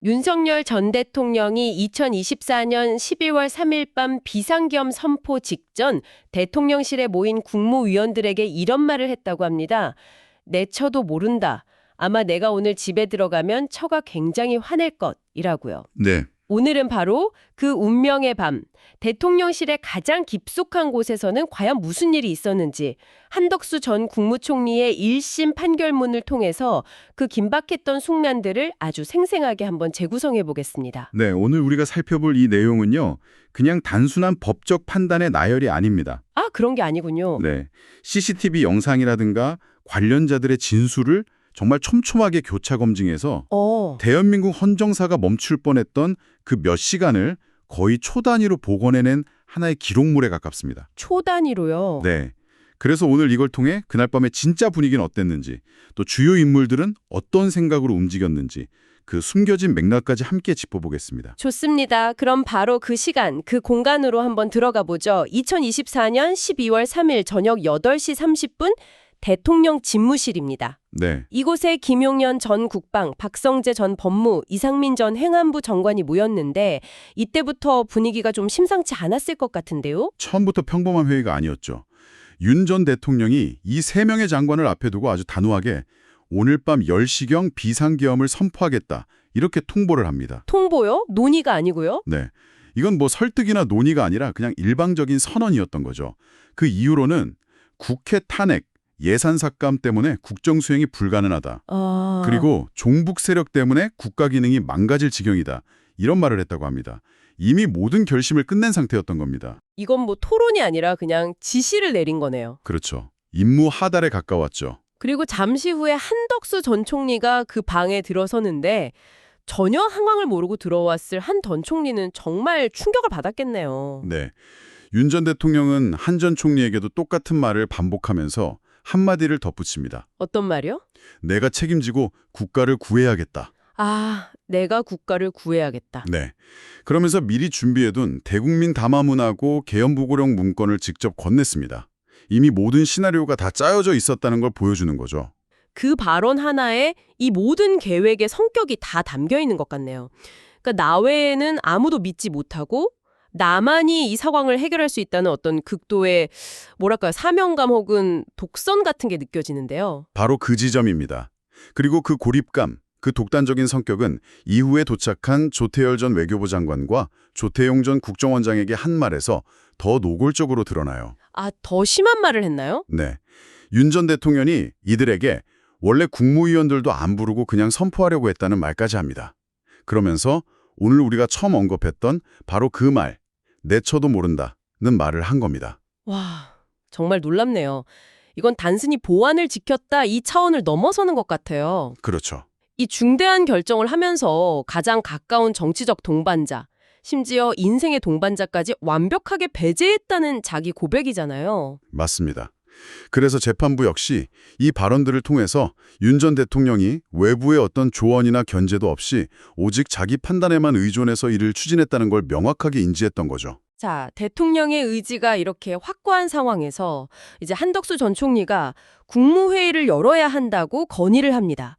윤석열 전 대통령이 2024년 12월 3일 밤 비상겸 선포 직전 대통령실에 모인 국무위원들에게 이런 말을 했다고 합니다. 내 처도 모른다. 아마 내가 오늘 집에 들어가면 처가 굉장히 화낼 것이라고요. 네, 오늘은 바로 그 운명의 밤, 대통령실의 가장 깊숙한 곳에서는 과연 무슨 일이 있었는지 한덕수 전 국무총리의 1심 판결문을 통해서 그 긴박했던 숙면들을 아주 생생하게 한번 재구성해 보겠습니다. 네, 오늘 우리가 살펴볼 이 내용은요, 그냥 단순한 법적 판단의 나열이 아닙니다. 아, 그런 게 아니군요. 네, CCTV 영상이라든가 관련자들의 진술을 정말 촘촘하게 교차 검증해서 대한민국 헌정사가 멈출 뻔했던 그 몇 시간을 거의 초 단위로 복원해낸 하나의 기록물에 가깝습니다. 초 단위로요. 네. 그래서 오늘 이걸 통해 그날 밤의 진짜 분위기는 어땠는지, 또 주요 인물들은 어떤 생각으로 움직였는지, 그 숨겨진 맥락까지 함께 짚어보겠습니다. 좋습니다. 그럼 바로 그 시간, 그 공간으로 한번 들어가 보죠. 2024년 12월 3일 저녁 8시 30분 대통령 집무실입니다. 네. 이곳에 김용현 전 국방, 박성재 전 법무, 이상민 전 행안부 장관이 모였는데 이때부터 분위기가 좀 심상치 않았을 것 같은데요? 처음부터 평범한 회의가 아니었죠. 윤 전 대통령이 이 세 명의 장관을 앞에 두고 아주 단호하게 오늘 밤 10시경 비상계엄을 선포하겠다. 이렇게 통보를 합니다. 통보요? 논의가 아니고요? 네. 이건 뭐 설득이나 논의가 아니라 그냥 일방적인 선언이었던 거죠. 그 이유로는 국회 탄핵, 예산 삭감 때문에 국정 수행이 불가능하다. 그리고 종북 세력 때문에 국가 기능이 망가질 지경이다. 이런 말을 했다고 합니다. 이미 모든 결심을 끝낸 상태였던 겁니다. 이건 뭐 토론이 아니라 그냥 지시를 내린 거네요. 그렇죠. 임무 하달에 가까웠죠. 그리고 잠시 후에 한덕수 전 총리가 그 방에 들어서는데 전혀 상황을 모르고 들어왔을 한 전 총리는 정말 충격을 받았겠네요. 네. 윤 전 대통령은 한 전 총리에게도 똑같은 말을 반복하면서 한마디를 덧붙입니다. 어떤 말이요? 내가 책임지고 국가를 구해야겠다. 아, 내가 국가를 구해야겠다. 네. 그러면서 미리 준비해둔 대국민 담화문하고 계엄보고령 문건을 직접 건넸습니다. 이미 모든 시나리오가 다 짜여져 있었다는 걸 보여주는 거죠. 그 발언 하나에 이 모든 계획의 성격이 다 담겨 있는 것 같네요. 그러니까 나 외에는 아무도 믿지 못하고 나만이 이 상황을 해결할 수 있다는 어떤 극도의 뭐랄까요, 사명감 혹은 독선 같은 게 느껴지는데요. 바로 그 지점입니다. 그리고 그 고립감, 그 독단적인 성격은 이후에 도착한 조태열 전 외교부 장관과 조태용 전 국정원장에게 한 말에서 더 노골적으로 드러나요. 아, 더 심한 말을 했나요? 네. 윤 전 대통령이 이들에게 원래 국무위원들도 안 부르고 그냥 선포하려고 했다는 말까지 합니다. 그러면서 오늘 우리가 처음 언급했던 바로 그 말, 내 처도 모른다는 말을 한 겁니다. 와, 정말 놀랍네요. 이건 단순히 보안을 지켰다 이 차원을 넘어서는 것 같아요. 그렇죠. 이 중대한 결정을 하면서 가장 가까운 정치적 동반자, 심지어 인생의 동반자까지 완벽하게 배제했다는 자기 고백이잖아요. 맞습니다. 그래서 재판부 역시 이 발언들을 통해서 윤 전 대통령이 외부의 어떤 조언이나 견제도 없이 오직 자기 판단에만 의존해서 일을 추진했다는 걸 명확하게 인지했던 거죠. 자, 대통령의 의지가 이렇게 확고한 상황에서 이제 한덕수 전 총리가 국무회의를 열어야 한다고 건의를 합니다.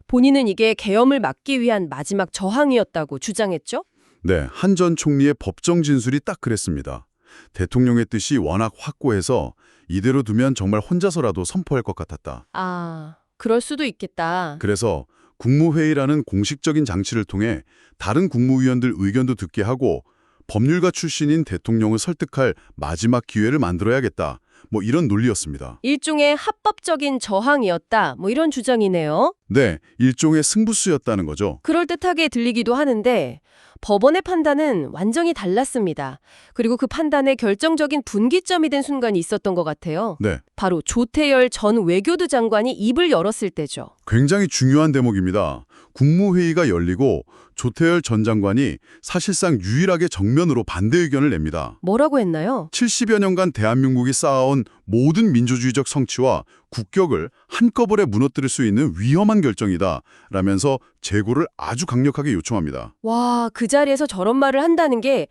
본인은 이게 계엄을 막기 위한 마지막 저항이었다고 주장했죠? 네, 한 전 총리의 법정 진술이 딱 그랬습니다. 대통령의 뜻이 워낙 확고해서 이대로 두면 정말 혼자서라도 선포할 것 같았다. 아, 그럴 수도 있겠다. 그래서 국무회의라는 공식적인 장치를 통해 다른 국무위원들 의견도 듣게 하고 법률가 출신인 대통령을 설득할 마지막 기회를 만들어야겠다. 뭐 이런 논리였습니다. 일종의 합법적인 저항이었다. 뭐 이런 주장이네요. 네, 일종의 승부수였다는 거죠. 그럴듯하게 들리기도 하는데 법원의 판단은 완전히 달랐습니다. 그리고 그 판단에 결정적인 분기점이 된 순간이 있었던 것 같아요. 네, 바로 조태열 전 외교부 장관이 입을 열었을 때죠. 굉장히 중요한 대목입니다. 국무회의가 열리고 조태열 전 장관이 사실상 유일하게 정면으로 반대 의견을 냅니다. 뭐라고 했나요? 70여 년간 대한민국이 쌓아온 모든 민주주의적 성취와 국격을 한꺼번에 무너뜨릴 수 있는 위험한 결정이다 라면서 재고를 아주 강력하게 요청합니다. 와, 그 자리에서 저런 말을 한다는 게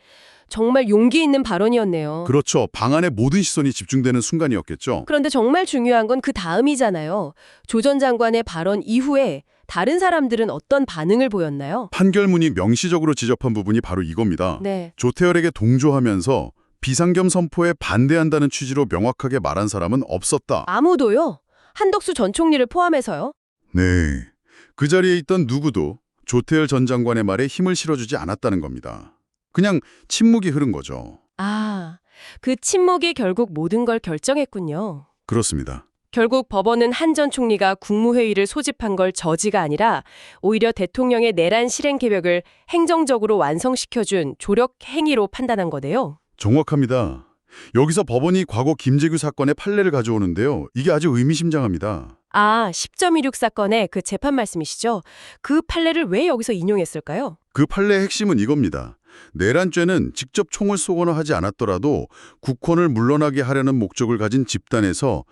정말 용기 있는 발언이었네요. 그렇죠. 방안에 모든 시선이 집중되는 순간이었겠죠. 그런데 정말 중요한 건 그 다음이잖아요. 조 전 장관의 발언 이후에 다른 사람들은 어떤 반응을 보였나요? 판결문이 명시적으로 지적한 부분이 바로 이겁니다. 네. 조태열에게 동조하면서 비상겸 선포에 반대한다는 취지로 명확하게 말한 사람은 없었다. 아무도요? 한덕수 전 총리를 포함해서요? 네. 그 자리에 있던 누구도 조태열 전 장관의 말에 힘을 실어주지 않았다는 겁니다. 그냥 침묵이 흐른 거죠. 아, 그 침묵이 결국 모든 걸 결정했군요. 그렇습니다. 결국 법원은 한 전 총리가 국무회의를 소집한 걸 저지가 아니라 오히려 대통령의 내란 실행 계획을 행정적으로 완성시켜준 조력 행위로 판단한 거네요. 정확합니다. 여기서 법원이 과거 김재규 사건의 판례를 가져오는데요. 이게 아주 의미심장합니다. 아, 10.16 사건의 그 재판 말씀이시죠? 그 판례를 왜 여기서 인용했을까요? 그 판례의 핵심은 이겁니다. 내란죄는 직접 총을 쏘거나 하지 않았더라도 국권을 물러나게 하려는 목적을 가진 집단에서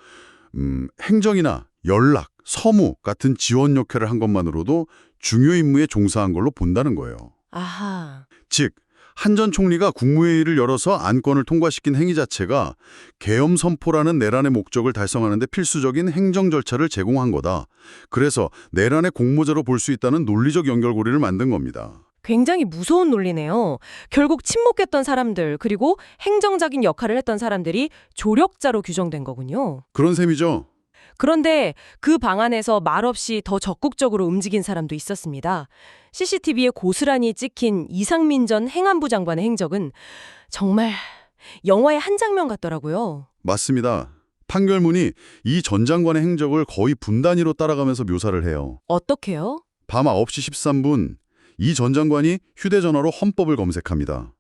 행정이나 연락, 서무 같은 지원 역할을 한 것만으로도 중요 임무에 종사한 걸로 본다는 거예요. 아하. 즉, 한 전 총리가 국무회의를 열어서 안건을 통과시킨 행위 자체가 계엄 선포라는 내란의 목적을 달성하는 데 필수적인 행정 절차를 제공한 거다. 그래서 내란의 공모자로 볼 수 있다는 논리적 연결고리를 만든 겁니다. 굉장히 무서운 논리네요. 결국 침묵했던 사람들, 그리고 행정적인 역할을 했던 사람들이 조력자로 규정된 거군요. 그런 셈이죠. 그런데 그 방안에서 말없이 더 적극적으로 움직인 사람도 있었습니다. CCTV에 고스란히 찍힌 이상민 전 행안부 장관의 행적은 정말 영화의 한 장면 같더라고요. 맞습니다. 판결문이 이 전 장관의 행적을 거의 분 단위로 따라가면서 묘사를 해요. 어떻게요? 밤 9시 13분, 이 전 장관이 휴대전화로 헌법을 검색합니다.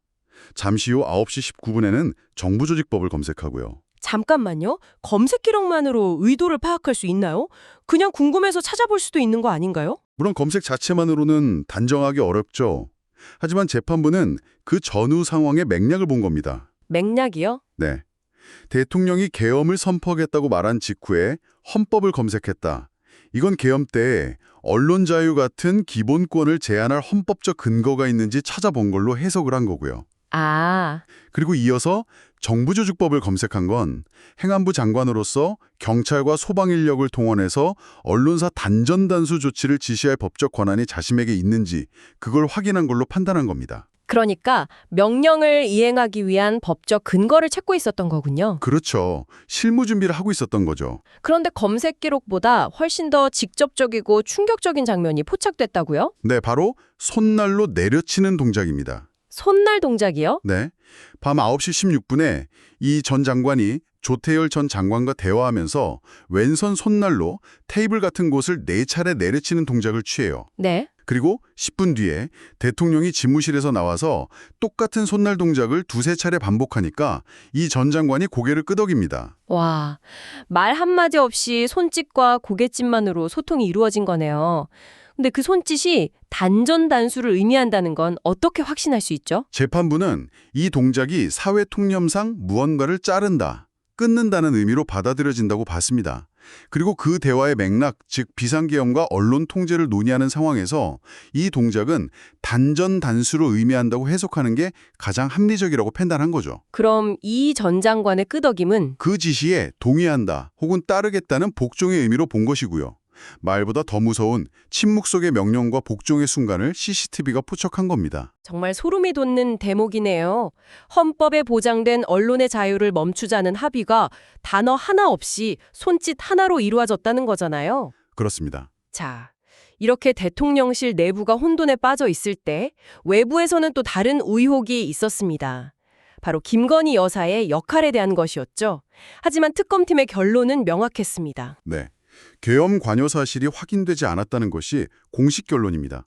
잠시 후 9시 19분에는 정부조직법을 검색하고요. 잠깐만요. 검색 기록만으로 의도를 파악할 수 있나요? 그냥 궁금해서 찾아볼 수도 있는 거 아닌가요? 물론 검색 자체만으로는 단정하기 어렵죠. 하지만 재판부는 그 전후 상황의 맥락을 본 겁니다. 맥락이요? 네. 대통령이 계엄을 선포하겠다고 말한 직후에 헌법을 검색했다. 이건 계엄 때 언론 자유 같은 기본권을 제한할 헌법적 근거가 있는지 찾아본 걸로 해석을 한 거고요. 아, 그리고 이어서 정부조직법을 검색한 건 행안부 장관으로서 경찰과 소방 인력을 동원해서 언론사 단전단수 조치를 지시할 법적 권한이 자신에게 있는지 그걸 확인한 걸로 판단한 겁니다. 그러니까 명령을 이행하기 위한 법적 근거를 찾고 있었던 거군요. 그렇죠. 실무 준비를 하고 있었던 거죠. 그런데 검색 기록보다 훨씬 더 직접적이고 충격적인 장면이 포착됐다고요? 네, 바로 손날로 내려치는 동작입니다. 손날 동작이요? 네. 밤 9시 16분에 이 전 장관이 조태열 전 장관과 대화하면서 왼손 손날로 테이블 같은 곳을 4차례 내려치는 동작을 취해요. 네. 그리고 10분 뒤에 대통령이 집무실에서 나와서 똑같은 손날 동작을 2~3차례 반복하니까 이 전 장관이 고개를 끄덕입니다. 와, 말 한마디 없이 손짓과 고갯짓만으로 소통이 이루어진 거네요. 근데 그 손짓이 단전단수를 의미한다는 건 어떻게 확신할 수 있죠? 재판부는 이 동작이 사회 통념상 무언가를 자른다, 끊는다는 의미로 받아들여진다고 봤습니다. 그리고 그 대화의 맥락, 즉 비상계엄과 언론 통제를 논의하는 상황에서 이 동작은 단전단수로 의미한다고 해석하는 게 가장 합리적이라고 판단한 거죠. 그럼 이 전 장관의 끄덕임은 그 지시에 동의한다 혹은 따르겠다는 복종의 의미로 본 것이고요. 말보다 더 무서운 침묵 속의 명령과 복종의 순간을 CCTV가 포착한 겁니다. 정말 소름이 돋는 대목이네요. 헌법에 보장된 언론의 자유를 멈추자는 합의가 단어 하나 없이 손짓 하나로 이루어졌다는 거잖아요. 그렇습니다. 자, 이렇게 대통령실 내부가 혼돈에 빠져 있을 때 외부에서는 또 다른 의혹이 있었습니다. 바로 김건희 여사의 역할에 대한 것이었죠. 하지만 특검팀의 결론은 명확했습니다. 네. 계엄 관여 사실이 확인되지 않았다는 것이 공식 결론입니다.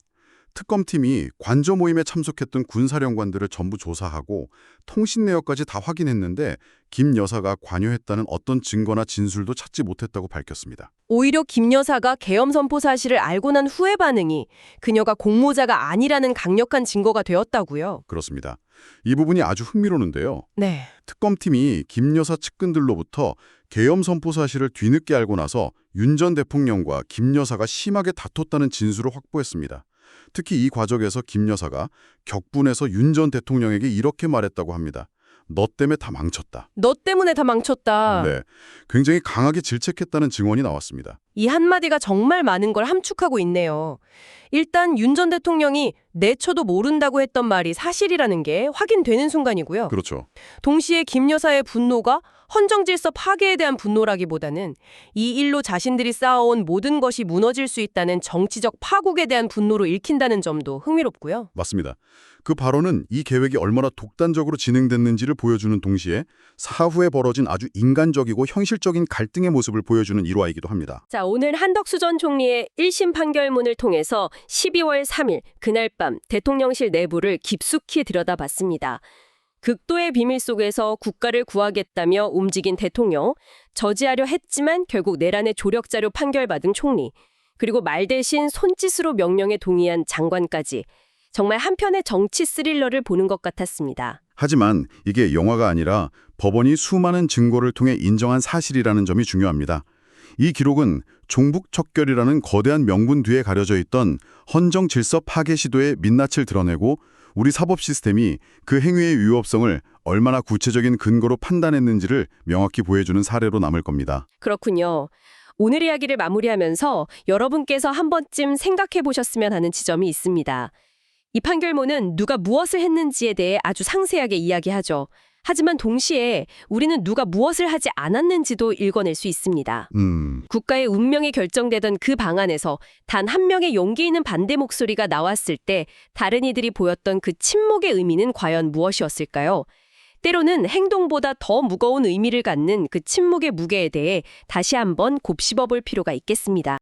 특검팀이 관저 모임에 참석했던 군사령관들을 전부 조사하고 통신 내역까지 다 확인했는데 김 여사가 관여했다는 어떤 증거나 진술도 찾지 못했다고 밝혔습니다. 오히려 김 여사가 계엄 선포 사실을 알고 난 후의 반응이 그녀가 공모자가 아니라는 강력한 증거가 되었다고요. 그렇습니다. 이 부분이 아주 흥미로운데요. 네. 특검팀이 김 여사 측근들로부터 계엄 선포 사실을 뒤늦게 알고 나서 윤 전 대통령과 김 여사가 심하게 다퉜다는 진술을 확보했습니다. 특히 이 과정에서 김 여사가 격분해서 윤 전 대통령에게 이렇게 말했다고 합니다. 너 때문에 다 망쳤다. 너 때문에 다 망쳤다. 네, 굉장히 강하게 질책했다는 증언이 나왔습니다. 이 한마디가 정말 많은 걸 함축하고 있네요. 일단 윤 전 대통령이 내쳐도 모른다고 했던 말이 사실이라는 게 확인되는 순간이고요. 그렇죠. 동시에 김 여사의 분노가 헌정질서 파괴에 대한 분노라기보다는 이 일로 자신들이 쌓아온 모든 것이 무너질 수 있다는 정치적 파국에 대한 분노로 읽힌다는 점도 흥미롭고요. 맞습니다. 그 발언은 이 계획이 얼마나 독단적으로 진행됐는지를 보여주는 동시에 사후에 벌어진 아주 인간적이고 현실적인 갈등의 모습을 보여주는 일화이기도 합니다. 자, 오늘 한덕수 전 총리의 1심 판결문을 통해서 12월 3일 그날 밤 대통령실 내부를 깊숙이 들여다봤습니다. 극도의 비밀 속에서 국가를 구하겠다며 움직인 대통령, 저지하려 했지만 결국 내란의 조력자료 판결받은 총리, 그리고 말 대신 손짓으로 명령에 동의한 장관까지 정말 한편의 정치 스릴러를 보는 것 같았습니다. 하지만 이게 영화가 아니라 법원이 수많은 증거를 통해 인정한 사실이라는 점이 중요합니다. 이 기록은 종북척결이라는 거대한 명분 뒤에 가려져 있던 헌정 질서 파괴 시도의 민낯을 드러내고 우리 사법 시스템이 그 행위의 위법성을 얼마나 구체적인 근거로 판단했는지를 명확히 보여주는 사례로 남을 겁니다. 그렇군요. 오늘 이야기를 마무리하면서 여러분께서 한 번쯤 생각해 보셨으면 하는 지점이 있습니다. 이 판결문은 누가 무엇을 했는지에 대해 아주 상세하게 이야기하죠. 하지만 동시에 우리는 누가 무엇을 하지 않았는지도 읽어낼 수 있습니다. 국가의 운명이 결정되던 그 방안에서 단 한 명의 용기 있는 반대 목소리가 나왔을 때 다른 이들이 보였던 그 침묵의 의미는 과연 무엇이었을까요? 때로는 행동보다 더 무거운 의미를 갖는 그 침묵의 무게에 대해 다시 한번 곱씹어 볼 필요가 있겠습니다.